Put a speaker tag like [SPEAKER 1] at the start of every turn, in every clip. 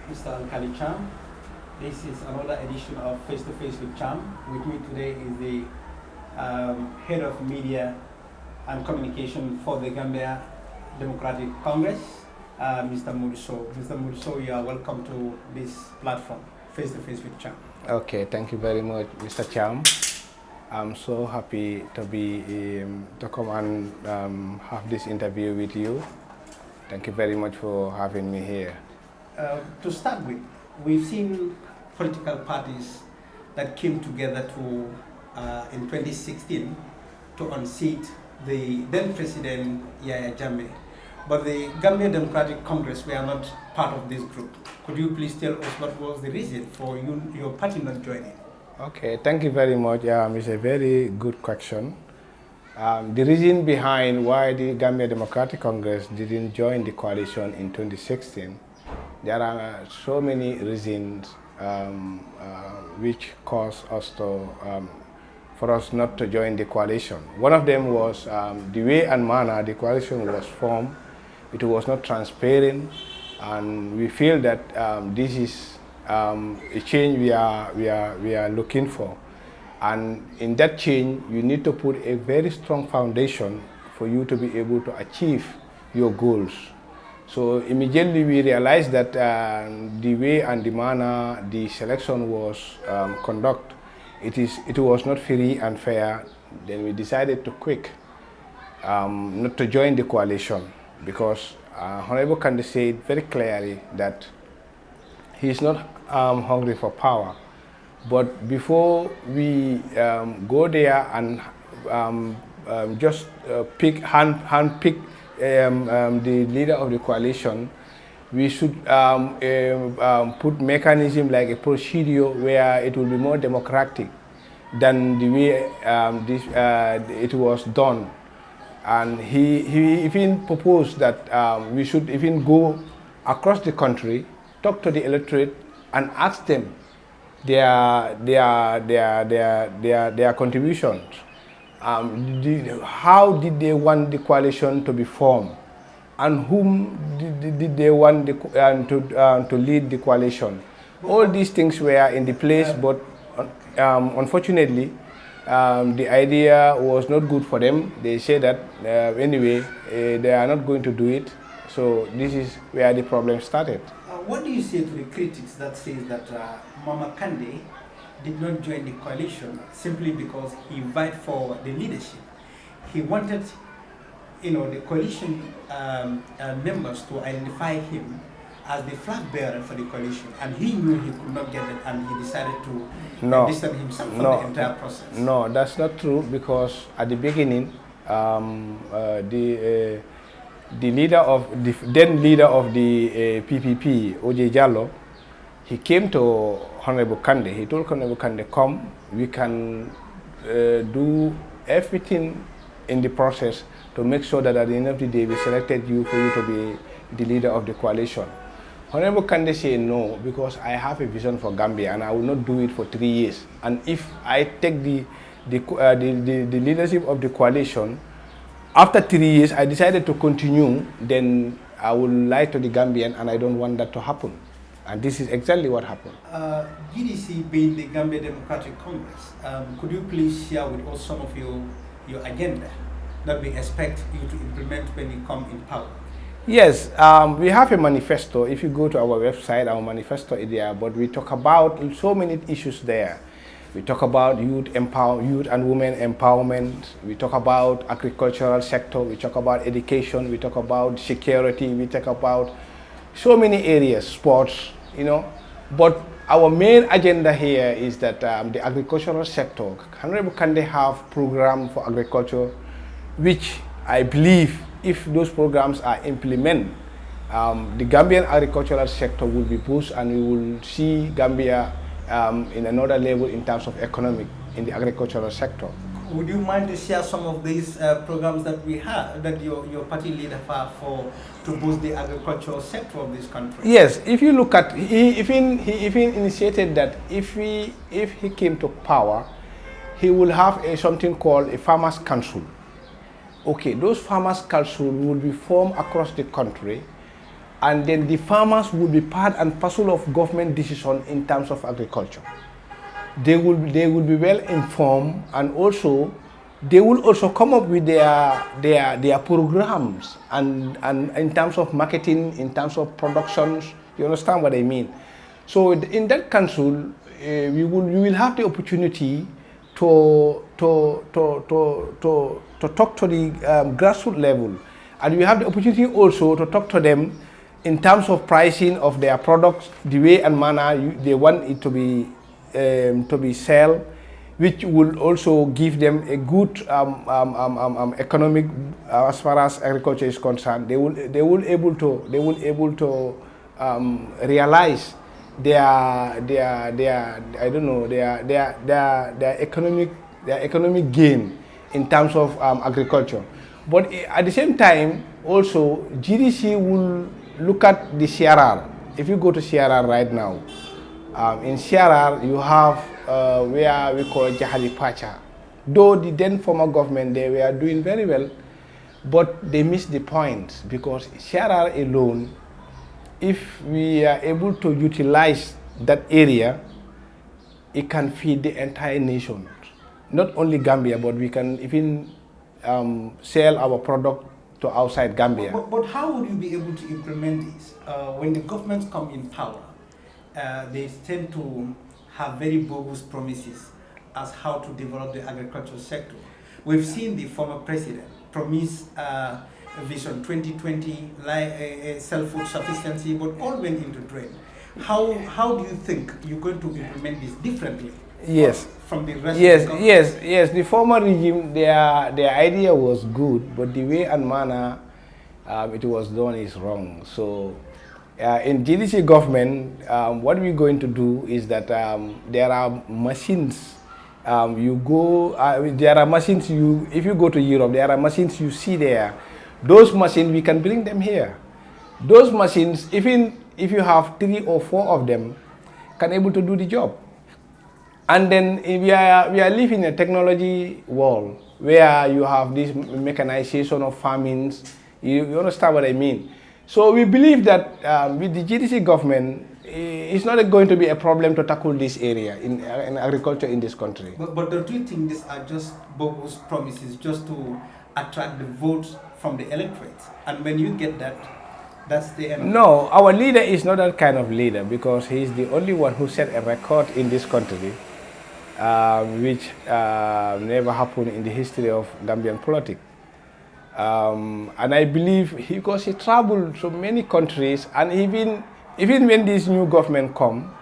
[SPEAKER 1] Mr. Alkali Cham. This is another edition of Face to Face with Cham. With me today is the head of media and communication for the Gambia Democratic Congress, Mr. Muruso. Mr. Muruso, you are welcome to this platform, Face to Face with Cham.
[SPEAKER 2] Okay, thank you very much, Mr. Cham. I'm so happy to be to come and have this interview with you. Thank you very much for having me here.
[SPEAKER 1] To start with, we've seen political parties that came together to, in 2016, to unseat the then President Yahya Jammeh. But the Gambia Democratic Congress, we are not part of this group. Could you please tell us what was the reason for your party not joining?
[SPEAKER 2] Okay, thank you very much. It's a very good question. The reason behind why the Gambia Democratic Congress didn't join the coalition in 2016, there are so many reasons which caused us to, for us not to join the coalition. One of them was the way and manner the coalition was formed. It was not transparent, and we feel that this is a change we are looking for. And in that change, you need to put a very strong foundation for you to be able to achieve your goals. So immediately we realized that the way and the manner the selection was conducted, it was not free and fair. Then we decided to quit, not to join the coalition, because Honorable Kande said very clearly that he is not hungry for power. But before we go there and just hand-pick the leader of the coalition, we should put mechanism like a procedure where it will be more democratic than the way it was done. And he even proposed that we should even go across the country, talk to the electorate, and ask them their contributions. How did they want the coalition to be formed, and whom did they want to lead the coalition? All these things were in the place, but unfortunately, the idea was not good for them. They said that anyway, they are not going to do it. So this is where the problem started.
[SPEAKER 1] What do you say to the critics that says that Mama Kande did not join the coalition simply because he vied for the leadership? He wanted, the coalition members to identify him as the flag bearer for the coalition, and he knew he could not get it, and he decided to distance himself from the entire process.
[SPEAKER 2] No, that's not true, because at the beginning, the leader of the then leader of the PPP, O.J. Jallo, he came to Honorable Kande. He told Honorable Kande, "Come, we can do everything in the process to make sure that at the end of the day we selected you for you to be the leader of the coalition." Honorable Kande said, "No, because I have a vision for Gambia and I will not do it for 3 years. And if I take the leadership of the coalition, after 3 years, I decided to continue, then I will lie to the Gambian, and I don't want that to happen." And this is exactly what happened.
[SPEAKER 1] GDC being the Gambia Democratic Congress, could you please share with us some of your agenda that we expect you to implement when you come in power?
[SPEAKER 2] Yes, we have a manifesto. If you go to our website, our manifesto is there, but we talk about so many issues there. We talk about youth and women empowerment. We talk about agricultural sector. We talk about education. We talk about security. We talk about so many areas, sports, But our main agenda here is that the agricultural sector, Honorable Kande have program for agriculture, which I believe if those programs are implemented, the Gambian agricultural sector will be boosted, and we will see Gambia in another level in terms of economic in the agricultural sector.
[SPEAKER 1] Would you mind to share some of these programs that we have, that your party leader have to boost the agricultural sector of this country?
[SPEAKER 2] Yes, if you look at, he even initiated that if he came to power, he will have something called a farmers' council. Okay, those farmers' council will be formed across the country, and then the farmers will be part and parcel of government decision in terms of agriculture. They will be well informed, and also they will also come up with their programs and in terms of marketing, in terms of productions. You understand what I mean? So in that council, we will have the opportunity to talk to the grassroots level, and we have the opportunity also to talk to them in terms of pricing of their products, the way and manner they want it to be sold, which will also give them a good economic as far as agriculture is concerned. They will able to realize their I don't know their economic gain in terms of agriculture. But at the same time, also GDC will look at the CRR. If you go to CRR right now, in CRR you have where we call Jahali Pacha. Though the then former government, they were doing very well, but they missed the point, because CRR alone, if we are able to utilize that area, it can feed the entire nation. Not only Gambia, but we can even sell our product to outside Gambia.
[SPEAKER 1] But how would you be able to implement this? When the governments come in power, they tend to have very bogus promises as how to develop the agricultural sector. We've seen the former president promise Vision 2020, self-food sufficiency, but all went into drain. How do you think you're going to implement this differently?
[SPEAKER 2] Yes.
[SPEAKER 1] From the rest of the
[SPEAKER 2] yes. The former regime, their idea was good, but the way and manner it was done is wrong. So in GDC government, what we're going to do is that there are machines. There are machines. If you go to Europe, there are machines you see there. Those machines, we can bring them here. Those machines, even if you have 3 or 4 of them, can able to do the job. And then we are living in a technology world where you have this mechanization of farmings. You understand what I mean? So we believe that with the GDC government, it's not going to be a problem to tackle this area in agriculture in this country.
[SPEAKER 1] But don't you think these are just bogus promises just to attract the votes from the electorate? And when you get that, that's the end.
[SPEAKER 2] No, our leader is not that kind of leader, because he's the only one who set a record in this country, which never happened in the history of Gambian politics. And I believe because he traveled so many countries, and even when this new government come,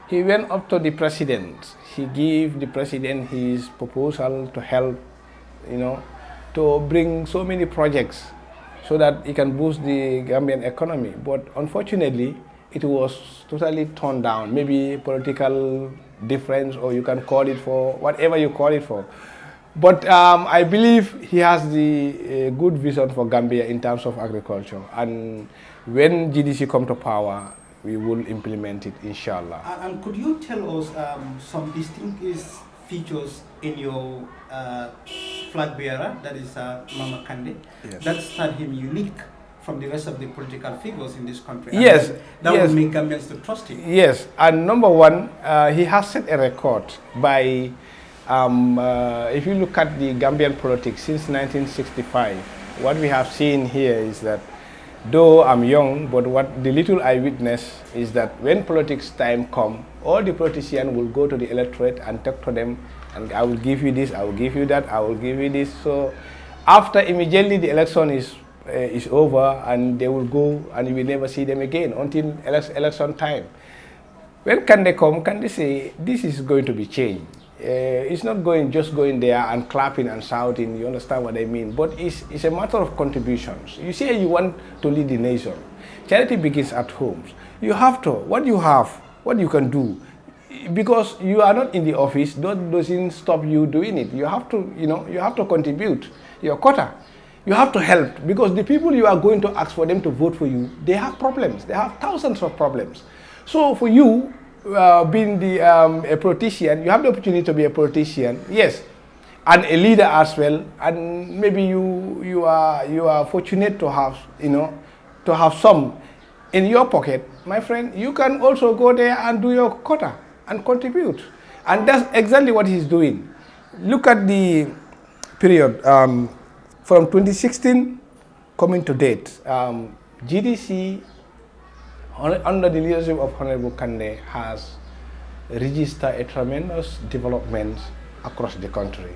[SPEAKER 2] he went up to the president. He gave the president his proposal to help, to bring so many projects so that he can boost the Gambian economy. But unfortunately, it was totally torn down. Maybe political difference, or you can call it for whatever you call it for. But I believe he has the good vision for Gambia in terms of agriculture. And when GDC come to power, we will implement it, inshallah.
[SPEAKER 1] And could you tell us some distinct features in your flag bearer, that is Mama Kande,
[SPEAKER 2] yes,
[SPEAKER 1] that stand him unique from the rest of the political figures in this country?
[SPEAKER 2] Yes.
[SPEAKER 1] That would make Gambians to trust him.
[SPEAKER 2] Yes, and number one, he has set a record by, if you look at the Gambian politics since 1965, what we have seen here is that, though I'm young, but what the little I witness is that when politics time come, all the politicians will go to the electorate and talk to them, and I will give you this, I will give you that, I will give you this. So after immediately the election is over, and they will go, and you will never see them again until election time. When can they come? Can they say this is going to be changed? It's not just going there and clapping and shouting. You understand what I mean? But it's a matter of contributions. You say you want to lead the nation. Charity begins at home. You have to. What you have, what you can do, because you are not in the office, that doesn't stop you doing it. You have to, you have to contribute your quota. You have to help, because the people you are going to ask for them to vote for you, they have problems. They have thousands of problems. So for you, being a politician, you have the opportunity to be a politician, yes, and a leader as well. And maybe you are fortunate to have, to have some in your pocket, my friend, you can also go there and do your quota and contribute. And that's exactly what he's doing. Look at the period from 2016 coming to date. GDC, under the leadership of Honorable Kande, has registered a tremendous development across the country.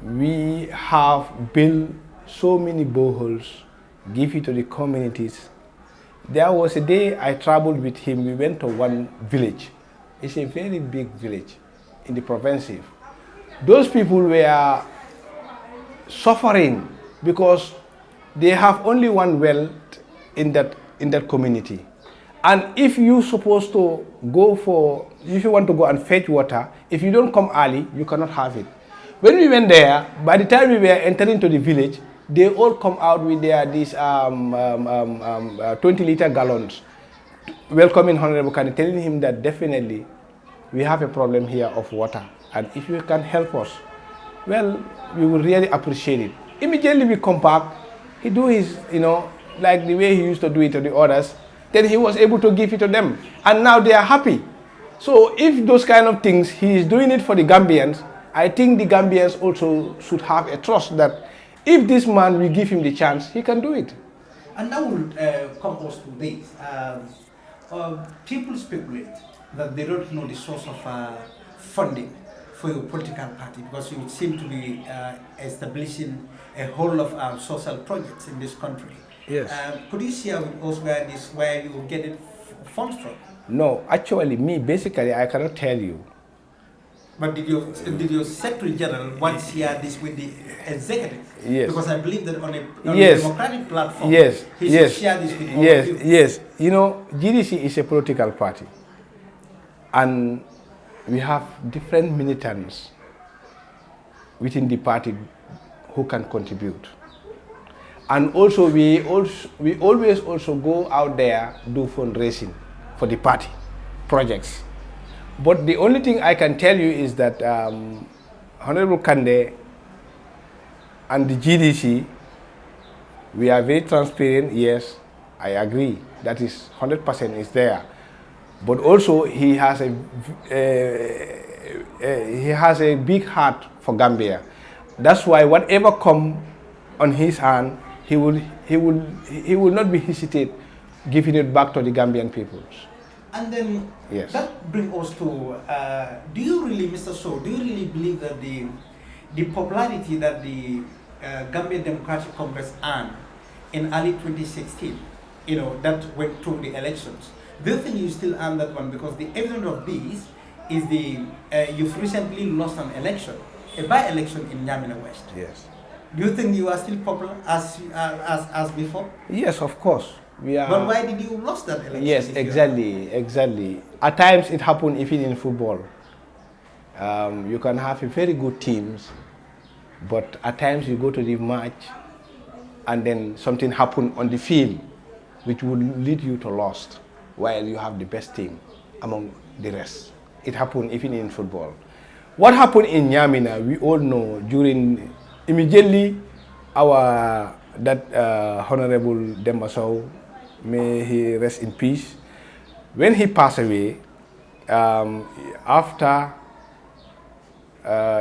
[SPEAKER 2] We have built so many boreholes, give it to the communities. There was a day I traveled with him, we went to one village. It's a very big village in the province. Those people were suffering because they have only one well in that community. And if you're supposed to if you want to go and fetch water, if you don't come early, you cannot have it. When we went there, by the time we were entering to the village, they all come out with these 20-liter gallons, welcoming Honorable Kani, telling him that definitely we have a problem here of water. And if you can help us, well, we will really appreciate it. Immediately we come back, he do his, like the way he used to do it to the others, then he was able to give it to them. And now they are happy. So if those kind of things, he is doing it for the Gambians, I think the Gambians also should have a trust that if this man will give him the chance, he can do it.
[SPEAKER 1] And that will come us to this. People speculate that they don't know the source of funding for your political party because you seem to be establishing a whole lot of social projects in this country.
[SPEAKER 2] Yes.
[SPEAKER 1] Could you share with us where you get it funds from?
[SPEAKER 2] No, actually, basically, I cannot tell you.
[SPEAKER 1] But did your Secretary General once share this with the executive?
[SPEAKER 2] Yes.
[SPEAKER 1] Because I believe that on a
[SPEAKER 2] yes.
[SPEAKER 1] democratic platform,
[SPEAKER 2] yes.
[SPEAKER 1] he
[SPEAKER 2] yes.
[SPEAKER 1] should share this with all
[SPEAKER 2] yes.
[SPEAKER 1] of you.
[SPEAKER 2] Yes. GDC is a political party. And we have different militants within the party who can contribute. And also, we always also go out there, do fundraising for the party projects. But the only thing I can tell you is that Honorable Kande and the GDC, we are very transparent. Yes, I agree. That is 100% is there. But also he has a big heart for Gambia. That's why whatever come on his hand, he will not be hesitate giving it back to the Gambian peoples.
[SPEAKER 1] And then
[SPEAKER 2] yes.
[SPEAKER 1] That brings us to, do you really, Mr. So, do you really believe that the popularity that the Gambian Democratic Congress earned in early 2016, that went through the elections, do you think you still earn that one? Because the evidence of this is you've recently lost an election, a by-election in Nyamina West.
[SPEAKER 2] Yes.
[SPEAKER 1] Do you think you are still popular as before?
[SPEAKER 2] Yes, of course.
[SPEAKER 1] But why did you lose that election?
[SPEAKER 2] Yes, exactly. At times it happens even in football. You can have a very good teams, but at times you go to the match and then something happens on the field which will lead you to lost while you have the best team among the rest. It happens even in football. What happened in Nyamina, we all know immediately Honorable Demba Sow, may he rest in peace. When he passed away, after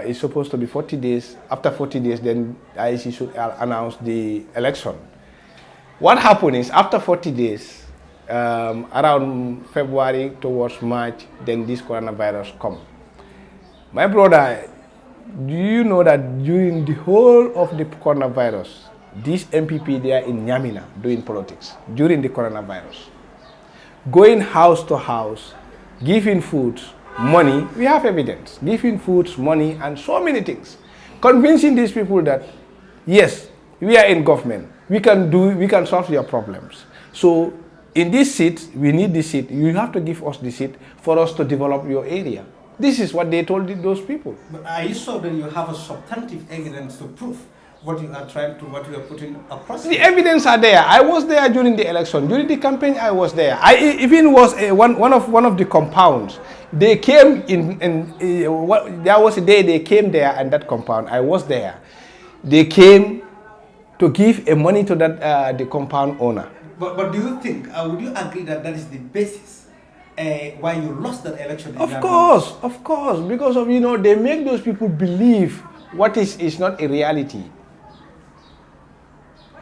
[SPEAKER 2] it's supposed to be 40 days, after 40 days, then IEC should announce the election. What happened is, after 40 days, around February towards March, then this coronavirus come. My brother, do you know that during the whole of the coronavirus, this MPP they are in Nyamina doing politics during the coronavirus, going house to house, giving food, money. We have evidence, giving food, money, and so many things, convincing these people that yes, we are in government, we can solve your problems. So in this seat, we need this seat. You have to give us the seat for us to develop your area. This is what they told those people.
[SPEAKER 1] But are you sure that you have a substantive evidence to prove what you are putting across?
[SPEAKER 2] The evidence are there. I was there during the election. During the campaign, I was there. I even was one of the compounds. They came there was a day they came there and that compound. I was there. They came to give a money to that the compound owner.
[SPEAKER 1] But do you think, would you agree that that is the basis why you lost that election?
[SPEAKER 2] Of course, because of, they make those people believe what is not a reality.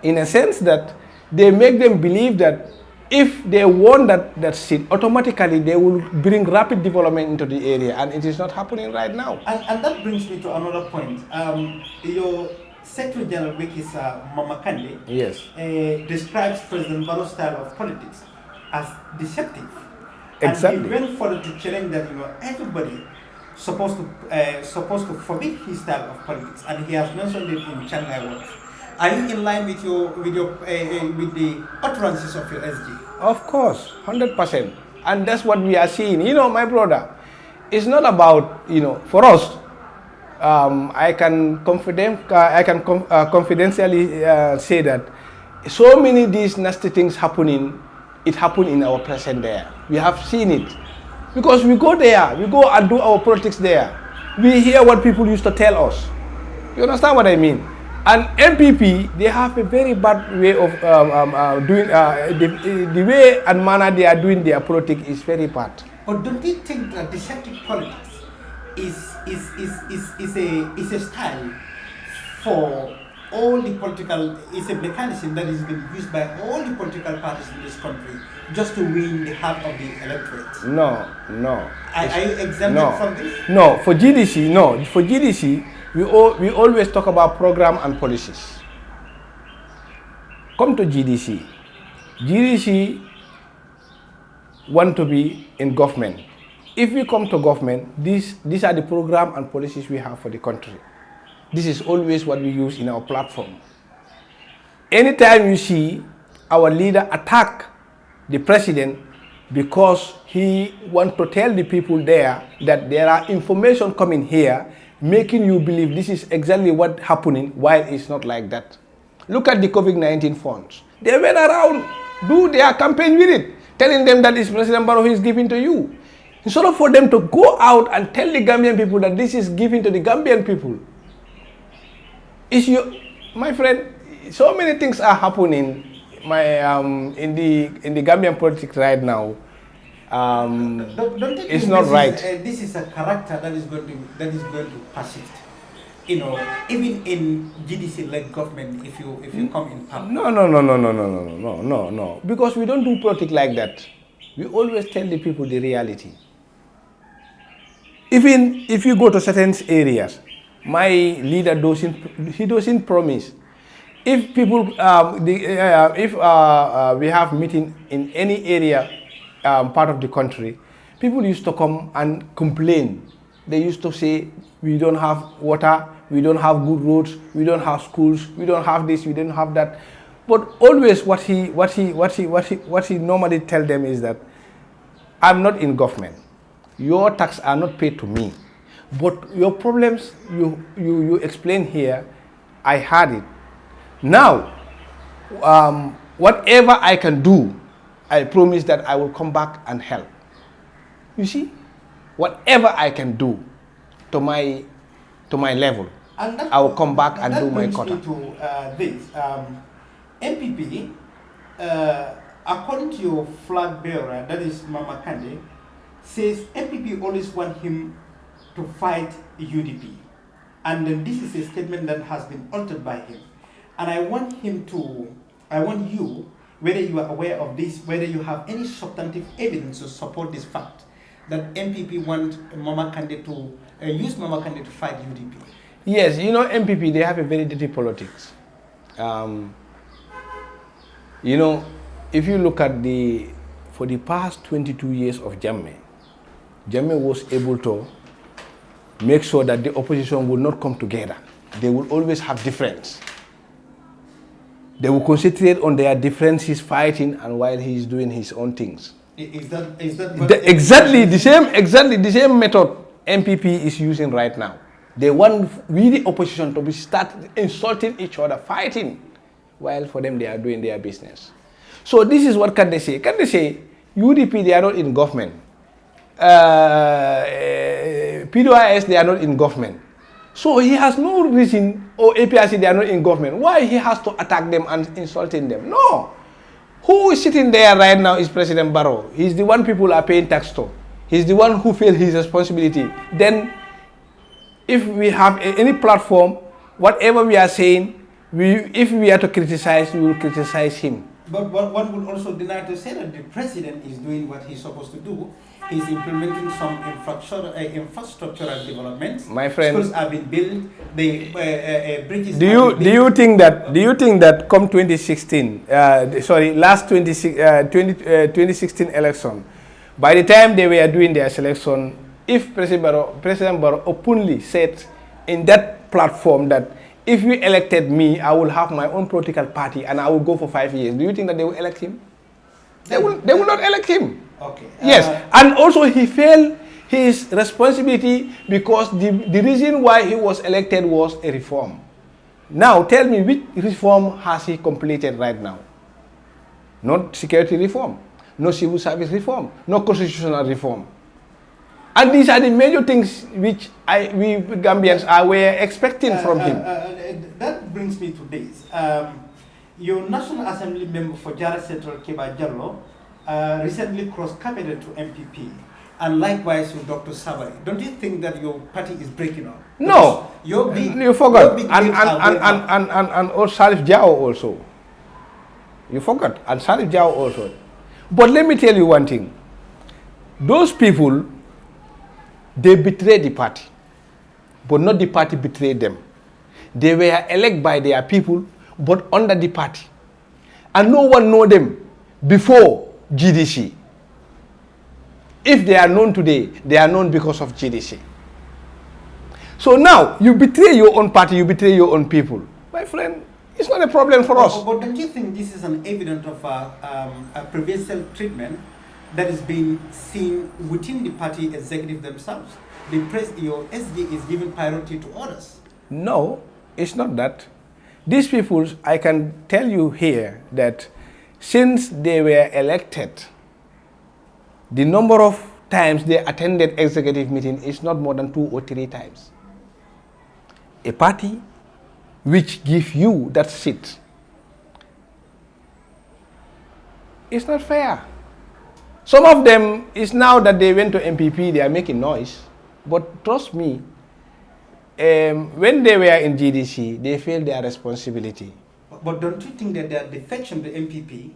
[SPEAKER 2] In a sense that they make them believe that if they won that seat, automatically they will bring rapid development into the area, and it is not happening right now.
[SPEAKER 1] And that brings me to another point. Your Secretary General, which is Mama Kande,
[SPEAKER 2] yes,
[SPEAKER 1] describes President Barrow's style of politics as deceptive.
[SPEAKER 2] Exactly.
[SPEAKER 1] And he went further to challenge that everybody supposed to forbid his style of politics, and he has mentioned it in Shanghai words. Are you in line with the utterances of your SG?
[SPEAKER 2] Of course, 100%, and that's what we are seeing. My brother, it's not about for us. I can confidentially say that so many of these nasty things happening. It happened in our present there. We have seen it because we go there. We go and do our politics there. We hear what people used to tell us. You understand what I mean? And MPP, they have a very bad way of doing the way and manner they are doing their politics is very bad.
[SPEAKER 1] But don't you think that deceptive politics is a style for all the political, it's a mechanism that is being used by all the political parties in this country just to win the heart of the electorate?
[SPEAKER 2] No.
[SPEAKER 1] Are you exempted from this?
[SPEAKER 2] No, for GDC, no. For GDC, we always talk about program and policies. Come to GDC. GDC want to be in government. If we come to government, these are the program and policies we have for the country. This is always what we use in our platform. Anytime you see our leader attack the president because he wants to tell the people there that there are information coming here making you believe this is exactly what's happening, while it's not like that. Look at the COVID-19 funds. They went around, do their campaign with it, telling them that it's President Barrow who is giving to you. Instead of for them to go out and tell the Gambian people that this is given to the Gambian people. My friend, so many things are happening in the Gambian politics right now. It's not right.
[SPEAKER 1] This is a character that is going to persist. Even in GDC-led government, if you come in power.
[SPEAKER 2] No. Because we don't do politics like that. We always tell the people the reality. Even if you go to certain areas, my leader doesn't promise. If people, we have meeting in any area, part of the country, people used to come and complain. They used to say, we don't have water, we don't have good roads, we don't have schools, we don't have this, we don't have that. But always what he normally tell them is that I'm not in government. Your taxes are not paid to me. But your problems you explain here, I heard it. Now, whatever I can do, I promise that I will come back and help. You see, whatever I can do to my level, I will come back and do my quota.
[SPEAKER 1] To this, MPP, according to your flag bearer, that is Mama Kande, says MPP always want him to fight UDP, and then this is a statement that has been altered by him. And I want you, whether you are aware of this, whether you have any substantive evidence to support this fact, that MPP want Mama Kande to use Mama Kande to fight UDP.
[SPEAKER 2] Yes, MPP, they have a very dirty politics. If you look at for the past 22 years of Jammeh was able to make sure that the opposition will not come together. They will always have difference. They will concentrate on their differences, fighting, and while he is doing his own things.
[SPEAKER 1] Is that
[SPEAKER 2] exactly the same method MPP is using right now? They want the opposition to start insulting each other, fighting, while for them they are doing their business. So this is what can they say? Can they say UDP, they are not in government? PDOIS, they are not in government. So he has no reason, or APRC, they are not in government. Why he has to attack them and insulting them? No. Who is sitting there right now is President Barrow. He's the one people are paying tax to. He's the one who feels his responsibility. Then, if we have any platform, whatever we are saying, if we are to criticize, we will criticize him.
[SPEAKER 1] But one would also deny to say that the president is doing what he's supposed to do. He's implementing some infrastructural developments.
[SPEAKER 2] My friend,
[SPEAKER 1] schools have been built. The bridges.
[SPEAKER 2] Do you think that come 2016, last 2016 election, by the time they were doing their selection, if President Barrow openly said in that platform that if you elected me, I will have my own political party and I will go for 5 years, do you think that they will elect him? They will not elect him.
[SPEAKER 1] Okay.
[SPEAKER 2] Yes, and also he failed his responsibility because the reason why he was elected was a reform. Now tell me, which reform has he completed right now? Not security reform, no civil service reform, no constitutional reform. And these are the major things which we Gambians were expecting from him.
[SPEAKER 1] That brings me to this. Your National Assembly member for Jara Central, Keba Jallo, recently cross-cabinet to MPP, and likewise with Dr. Sabari. Don't you think that your party is breaking up?
[SPEAKER 2] No, you forgot. And Salif Jao also. You forgot. And Salif Jao also. But let me tell you one thing. Those people, they betrayed the party, but not the party betrayed them. They were elected by their people, but under the party. And no one know them before GDC. If they are known today, they are known because of GDC. So now, you betray your own party, you betray your own people. My friend, it's not a problem for us.
[SPEAKER 1] But don't you think this is an evidence of a preferential treatment that is being seen within the party executive themselves? Your SG is giving priority to others.
[SPEAKER 2] No, it's not that. These people, I can tell you here that since they were elected, the number of times they attended executive meeting is not more than 2 or 3 times. A party which gives you that seat, it's not fair. Some of them is now that they went to MPP, they are making noise. But trust me, when they were in GDC, they failed their responsibility.
[SPEAKER 1] But don't you think that their defection to MPP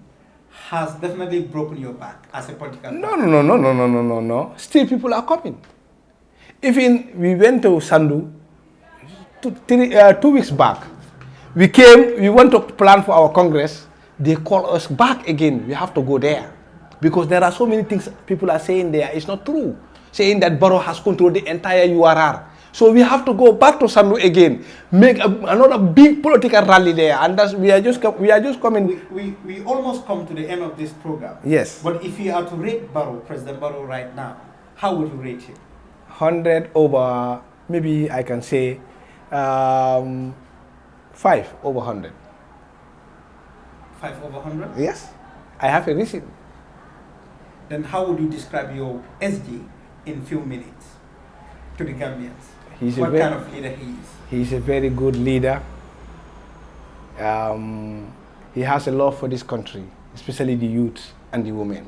[SPEAKER 1] has definitely broken your back as a political party?
[SPEAKER 2] No. Still people are coming. Even we went to Sandu 2 weeks back. We came, we want to plan for our Congress. They call us back again. We have to go there. Because there are so many things people are saying there. It's not true. Saying that Barrow has controlled the entire URR. So we have to go back to Sandu again, make another big political rally there, and we are just coming.
[SPEAKER 1] We almost come to the end of this program.
[SPEAKER 2] Yes.
[SPEAKER 1] But if you are to rate Barrow, President Barrow right now, how would you rate him?
[SPEAKER 2] 100 over, maybe I can say 5 over 100.
[SPEAKER 1] 5 over 100?
[SPEAKER 2] Yes. I have a reason.
[SPEAKER 1] Then how would you describe your SG in few minutes to the Gambians? What kind of leader he is?
[SPEAKER 2] He's a very good leader. He has a love for this country, especially the youth and the women.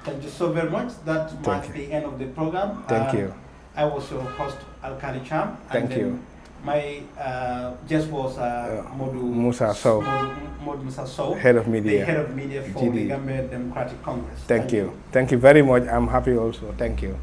[SPEAKER 1] Thank you so very much. That marks the end of the program.
[SPEAKER 2] Thank you.
[SPEAKER 1] I was your host, Alkali Cham.
[SPEAKER 2] Thank you.
[SPEAKER 1] My guest was Modu
[SPEAKER 2] Musa Sow, head of media.
[SPEAKER 1] The head of media for the Gambia Democratic Congress.
[SPEAKER 2] Thank you. Thank you very much. I'm happy also. Thank you.